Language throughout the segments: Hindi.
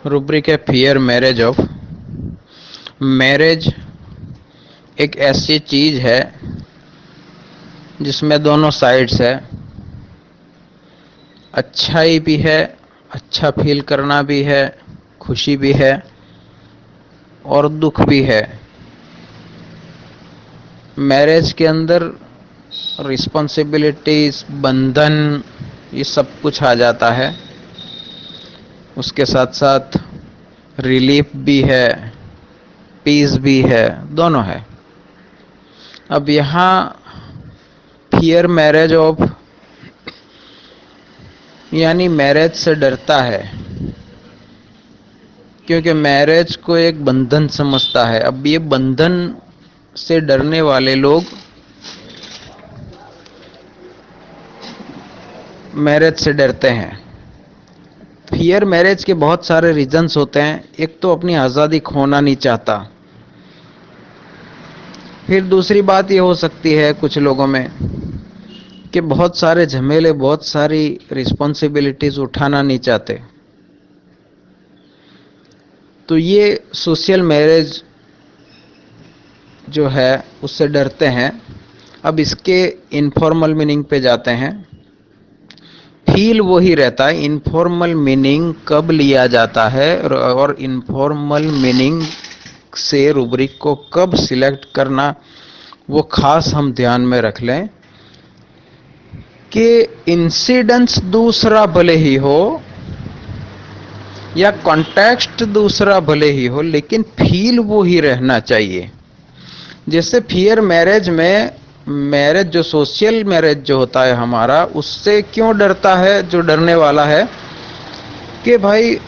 रुब्रिक है फियर मैरिज ऑफ। मैरिज एक ऐसी चीज है जिसमें दोनों साइड्स है, अच्छाई भी है, अच्छा फील करना भी है, खुशी भी है और दुख भी है। मैरिज के अंदर रिस्पॉन्सिबिलिटीज, बंधन, ये सब कुछ आ जाता है। उसके साथ साथ रिलीफ भी है, पीस भी है, दोनों है। अब यहाँ फियर मैरिज ऑफ यानी मैरिज से डरता है, क्योंकि मैरिज को एक बंधन समझता है। अब ये बंधन से डरने वाले लोग मैरिज से डरते हैं। फियर मैरिज के बहुत सारे रीजंस होते हैं। एक तो अपनी आज़ादी खोना नहीं चाहता। फिर दूसरी बात ये हो सकती है कुछ लोगों में कि बहुत सारे झमेले, बहुत सारी रिस्पॉन्सिबिलिटीज उठाना नहीं चाहते। तो ये सोशल मैरिज जो है उससे डरते हैं। अब इसके इनफॉर्मल मीनिंग पे जाते हैं। फील वही रहता है, इनफॉर्मल मीनिंग कब लिया जाता है और इनफॉर्मल मीनिंग से रूब्रिक को कब सिलेक्ट करना, वो खास हम ध्यान में रख लें कि इंसिडेंस दूसरा भले ही हो या कॉन्टेक्स्ट दूसरा भले ही हो, लेकिन फील वो ही रहना चाहिए। जैसे फियर मैरिज में, मैरिज जो सोशल मैरिज जो होता है हमारा, उससे क्यों डरता है जो डरने वाला है कि भाई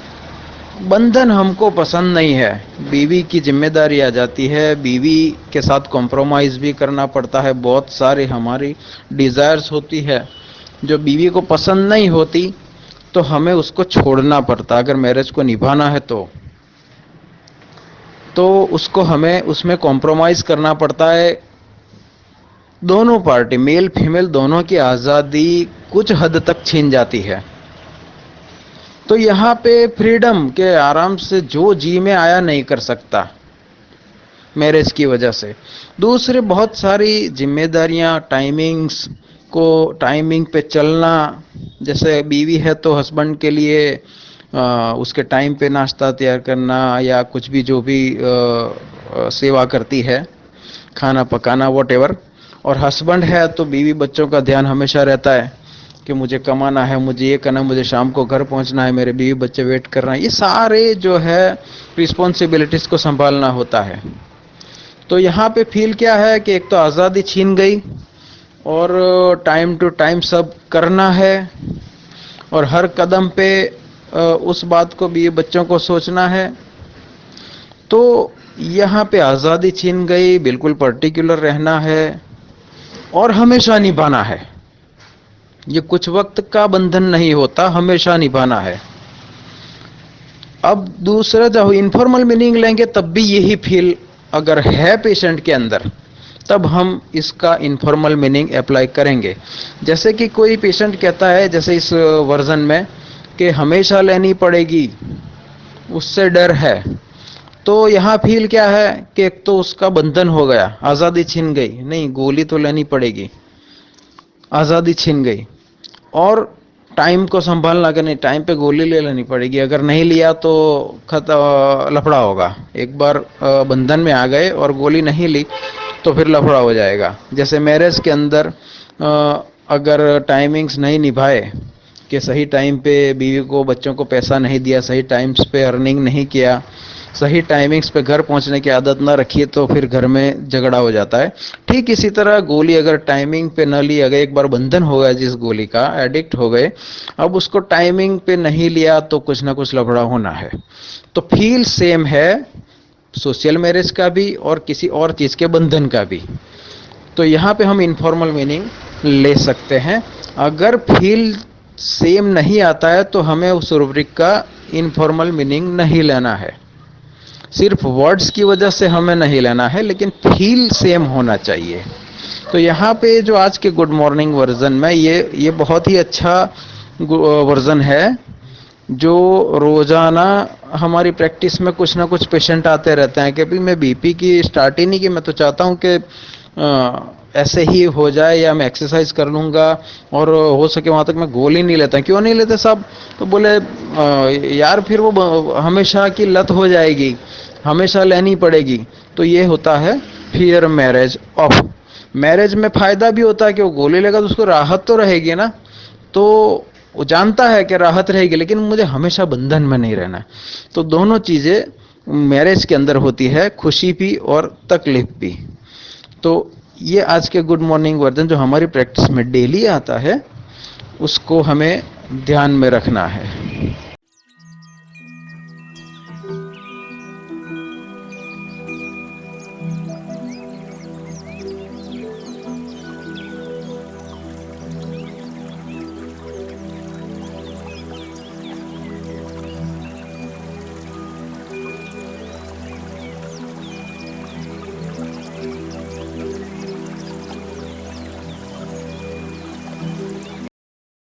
बंधन हमको पसंद नहीं है, बीवी की जिम्मेदारी आ जाती है, बीवी के साथ कॉम्प्रोमाइज़ भी करना पड़ता है, बहुत सारी हमारी डिज़ायर्स होती है जो बीवी को पसंद नहीं होती, तो हमें उसको छोड़ना पड़ता है। अगर मैरिज को निभाना है तो उसको हमें उसमें कॉम्प्रोमाइज़ करना पड़ता है। दोनों पार्टी, मेल फीमेल दोनों की आज़ादी कुछ हद तक छीन जाती है। तो यहाँ पे फ्रीडम के आराम से जो जी में आया नहीं कर सकता मैरिज की वजह से। दूसरे बहुत सारी जिम्मेदारियाँ, टाइमिंग्स को, टाइमिंग पे चलना, जैसे बीवी है तो हस्बैंड के लिए उसके टाइम पे नाश्ता तैयार करना या कुछ भी जो भी सेवा करती है, खाना पकाना, वॉटेवर। और हस्बैंड है तो बीवी बच्चों का ध्यान हमेशा रहता है कि मुझे कमाना है, मुझे ये करना है, मुझे शाम को घर पहुंचना है, मेरे बीवी बच्चे वेट कर रहे हैं। ये सारे जो है रिस्पॉन्सिबिलिटीज़ को संभालना होता है। तो यहाँ पे फील क्या है कि एक तो आज़ादी छीन गई और टाइम टू टाइम सब करना है और हर कदम पे उस बात को भी बच्चों को सोचना है। तो यहाँ पे आज़ादी छीन गई, बिल्कुल पर्टिकुलर रहना है और हमेशा निभाना है। ये कुछ वक्त का बंधन नहीं होता, हमेशा निभाना है। अब दूसरा जब इनफॉर्मल मीनिंग लेंगे तब भी यही फील अगर है पेशेंट के अंदर, तब हम इसका इनफॉर्मल मीनिंग अप्लाई करेंगे। जैसे कि कोई पेशेंट कहता है, जैसे इस वर्जन में, कि हमेशा लेनी पड़ेगी, उससे डर है। तो यहाँ फील क्या है कि एक तो उसका बंधन हो गया, आज़ादी छीन गई, नहीं गोली तो लेनी पड़ेगी, आज़ादी छीन गई। और टाइम को संभालना, कि नहीं टाइम पे गोली ले लेनी पड़ेगी, अगर नहीं लिया तो लफड़ा होगा। एक बार बंधन में आ गए और गोली नहीं ली तो फिर लफड़ा हो जाएगा। जैसे मैरिज के अंदर अगर टाइमिंग्स नहीं निभाए, कि सही टाइम पे बीवी को बच्चों को पैसा नहीं दिया, सही टाइम्स पे अर्निंग नहीं किया, सही टाइमिंग्स पे घर पहुंचने की आदत ना रखी, तो फिर घर में झगड़ा हो जाता है। ठीक इसी तरह गोली अगर टाइमिंग पे न ली, अगर एक बार बंधन हो गया, जिस गोली का एडिक्ट हो गए, अब उसको टाइमिंग पे नहीं लिया तो कुछ ना कुछ लफड़ा होना है। तो फील सेम है सोशल मैरिज का भी और किसी और चीज़ के बंधन का भी। तो यहाँ पे हम इनफॉर्मल मीनिंग ले सकते हैं। अगर फील सेम नहीं आता है तो हमें उस रूब्रिक का इनफॉर्मल मीनिंग नहीं लेना है। सिर्फ वर्ड्स की वजह से हमें नहीं लेना है, लेकिन फील सेम होना चाहिए। तो यहाँ पे जो आज के गुड मॉर्निंग वर्जन में ये बहुत ही अच्छा वर्जन है जो रोजाना हमारी प्रैक्टिस में कुछ ना कुछ पेशेंट आते रहते हैं कि भाई मैं बीपी की स्टार्ट ही नहीं की, मैं तो चाहता हूं कि ऐसे ही हो जाए या मैं एक्सरसाइज कर लूंगा और हो सके वहां तक मैं गोली नहीं लेता। क्यों नहीं लेते साहब? तो बोले यार फिर वो हमेशा की लत हो जाएगी, हमेशा लेनी पड़ेगी। तो ये होता है फियर मैरिज ऑफ। मैरिज में फायदा भी होता है कि वो गोली लेगा तो उसको राहत तो रहेगी ना, तो वो जानता है कि राहत रहेगी, लेकिन मुझे हमेशा बंधन में नहीं रहना है। तो दोनों चीजें मैरिज के अंदर होती है, खुशी भी और तकलीफ भी। तो ये आज के गुड मॉर्निंग वर्जन जो हमारी प्रैक्टिस में डेली आता है, उसको हमें ध्यान में रखना है।